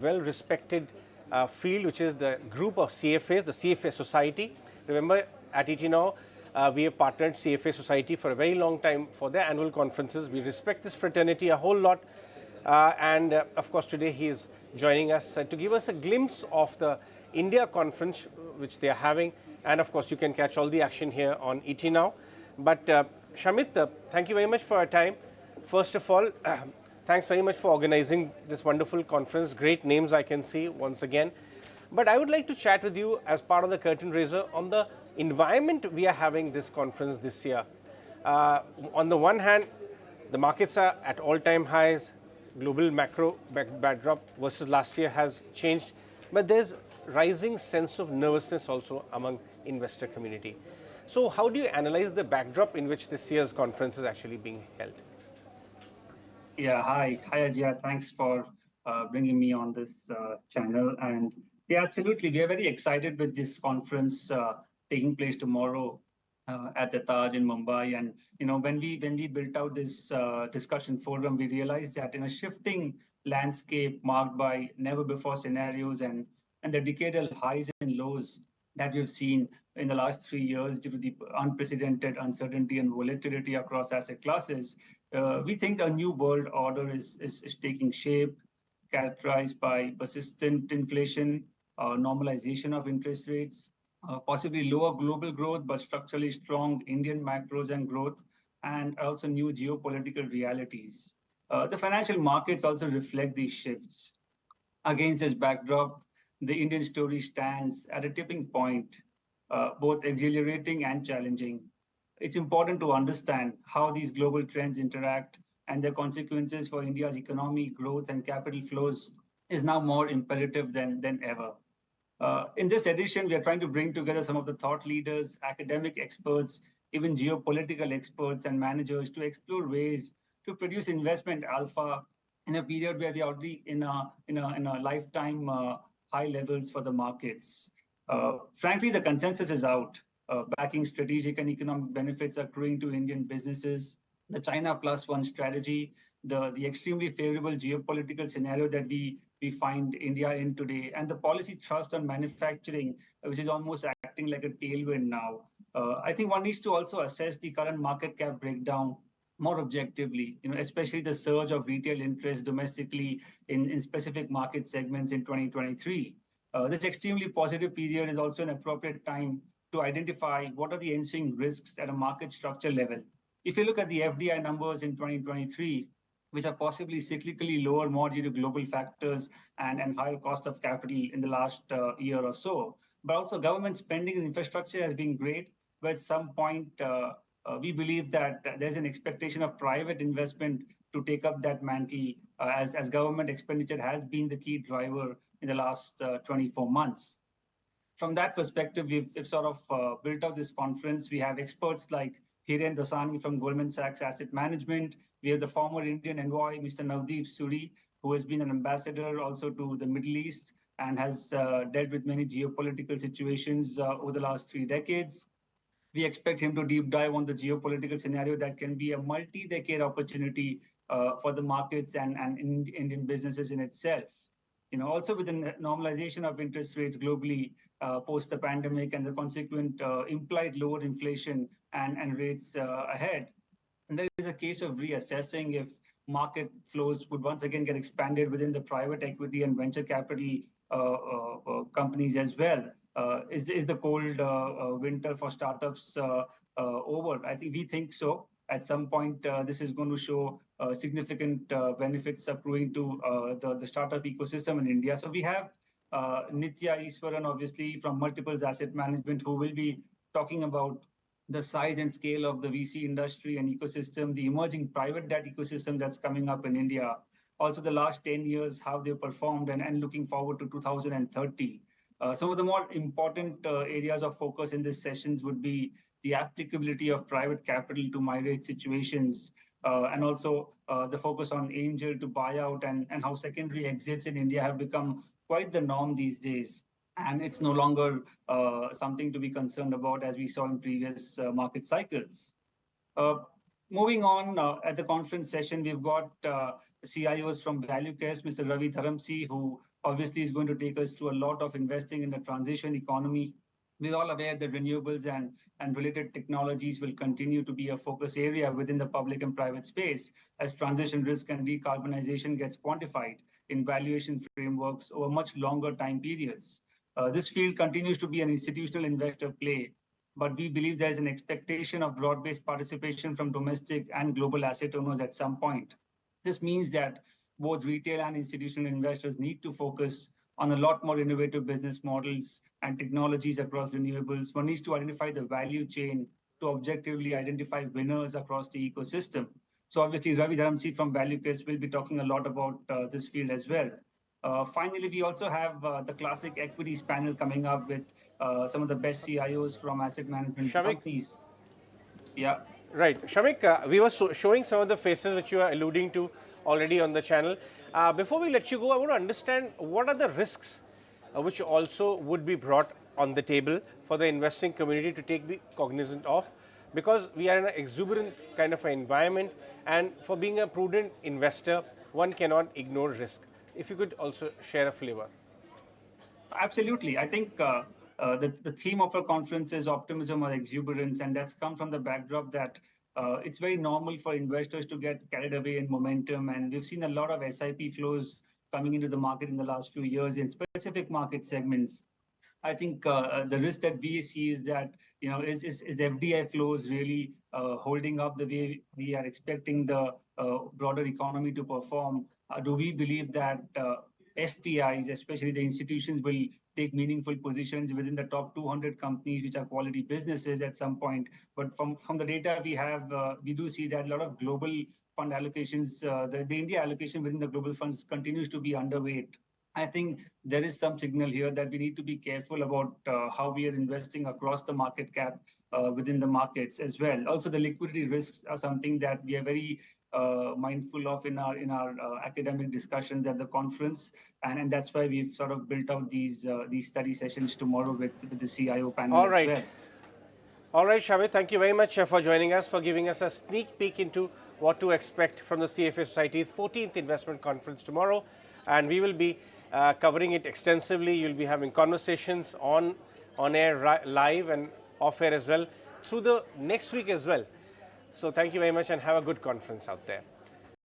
well-respected field, which is the group of CFAs, the CFA Society. Remember, at ET Now, we have partnered CFA Society for a very long time for their annual conferences. We respect this fraternity a whole lot. Of course, today he is joining us to give us a glimpse of the India conference which they are having. And of course, you can catch all the action here on ET Now. But Shamit, thank you very much for your time. First of all, thanks very much for organizing this wonderful conference. Great names I can see once again. But I would like to chat with you as part of the curtain raiser on the environment we are having this conference this year. On the one hand, the markets are at all-time highs. Global macro backdrop versus last year has changed. But there's rising sense of nervousness also among investor community. So how do you analyze the backdrop in which this year's conference is actually being held? Yeah, hi Ajay. Thanks for bringing me on this channel. And yeah, absolutely, we are very excited with this conference taking place tomorrow at the Taj in Mumbai. And when we built out this discussion forum, we realized that in a shifting landscape marked by never before scenarios and the decadal highs and lows that we've seen in the last 3 years due to the unprecedented uncertainty and volatility across asset classes, we think a new world order is taking shape, characterized by persistent inflation, normalization of interest rates, possibly lower global growth, but structurally strong Indian macros and growth, and also new geopolitical realities. The financial markets also reflect these shifts. Against this backdrop, the Indian story stands at a tipping point, both exhilarating and challenging. It's important to understand how these global trends interact and their consequences for India's economy, growth, and capital flows is now more imperative than ever. In this edition, we are trying to bring together some of the thought leaders, academic experts, even geopolitical experts and managers to explore ways to produce investment alpha in a period where we are already in a lifetime high levels for the markets. Frankly, the consensus is out. Backing strategic and economic benefits accruing to Indian businesses, the China Plus One strategy, the extremely favorable geopolitical scenario that we find India in today, and the policy thrust on manufacturing, which is almost acting like a tailwind now. I think one needs to also assess the current market cap breakdown more objectively, especially the surge of retail interest domestically in specific market segments in 2023. This extremely positive period is also an appropriate time to identify what are the ensuing risks at a market structure level. If you look at the FDI numbers in 2023, which are possibly cyclically lower more due to global factors and higher cost of capital in the last year or so, but also government spending in infrastructure has been great, but at some point, we believe that there's an expectation of private investment to take up that mantle as government expenditure has been the key driver in the last 24 months. From that perspective, we've sort of built out this conference. We have experts like Hiren Dasani from Goldman Sachs Asset Management. We have the former Indian envoy, Mr. Navdeep Suri, who has been an ambassador also to the Middle East and has dealt with many geopolitical situations over the last 3 decades. We expect him to deep dive on the geopolitical scenario that can be a multi-decade opportunity for the markets and Indian businesses in itself. Also with the normalization of interest rates globally post the pandemic and the consequent implied lower inflation and rates ahead. And there is a case of reassessing if market flows would once again get expanded within the private equity and venture capital companies as well. Is the cold winter for startups over? I think we think so. At some point, this is going to show significant benefits accruing to the startup ecosystem in India. So we have Nitya Iswaran, obviously, from Multiples Asset Management, who will be talking about the size and scale of the VC industry and ecosystem, the emerging private debt ecosystem that's coming up in India. Also, the last 10 years, how they performed and looking forward to 2030. Some of the more important areas of focus in these sessions would be the applicability of private capital to migrate situations, and also the focus on angel to buyout and how secondary exits in India have become quite the norm these days. And it's no longer something to be concerned about as we saw in previous market cycles. Moving on, at the conference session, we've got CIOs from ValueQuest, Mr. Ravi Dharamsi, who obviously is going to take us through a lot of investing in the transition economy. We're all aware that renewables and related technologies will continue to be a focus area within the public and private space as transition risk and decarbonization gets quantified in valuation frameworks over much longer time periods. This field continues to be an institutional investor play, but we believe there is an expectation of broad-based participation from domestic and global asset owners at some point. This means that both retail and institutional investors need to focus on a lot more innovative business models and technologies across renewables. One needs to identify the value chain to objectively identify winners across the ecosystem. So obviously, Ravi Dharamsi from ValueQuest will be talking a lot about this field as well. Finally, we also have the classic equities panel coming up with some of the best CIOs from asset management Shamik, companies. Yeah. right. Shamik, we were showing some of the faces which you are alluding to already on the channel. Before we let you go, I want to understand what are the risks which also would be brought on the table for the investing community to be cognizant of, because we are in an exuberant kind of an environment, and for being a prudent investor, one cannot ignore risk. If you could also share a flavor. Absolutely. I think the theme of our conference is optimism or exuberance, and that's come from the backdrop that it's very normal for investors to get carried away in momentum. And we've seen a lot of SIP flows coming into the market in the last few years in specific market segments. I think the risk that we see is that, is the FDI flows really holding up the way we are expecting the broader economy to perform? Do we believe that FPIs, especially the institutions, will take meaningful positions within the top 200 companies, which are quality businesses at some point? But from the data we have, we do see that a lot of global fund allocations, the India allocation within the global funds continues to be underweight. I think there is some signal here that we need to be careful about how we are investing across the market cap within the markets as well. Also, the liquidity risks are something that we are very mindful of in our academic discussions at the conference, and that's why we've sort of built out these study sessions tomorrow with the CIO panel All as right. well. All right, Shamit, thank you very much for joining us, for giving us a sneak peek into what to expect from the CFA Society's 14th Investment Conference tomorrow. And we will be covering it extensively. You'll be having conversations on air, live and off air as well, through the next week as well. So thank you very much and have a good conference out there.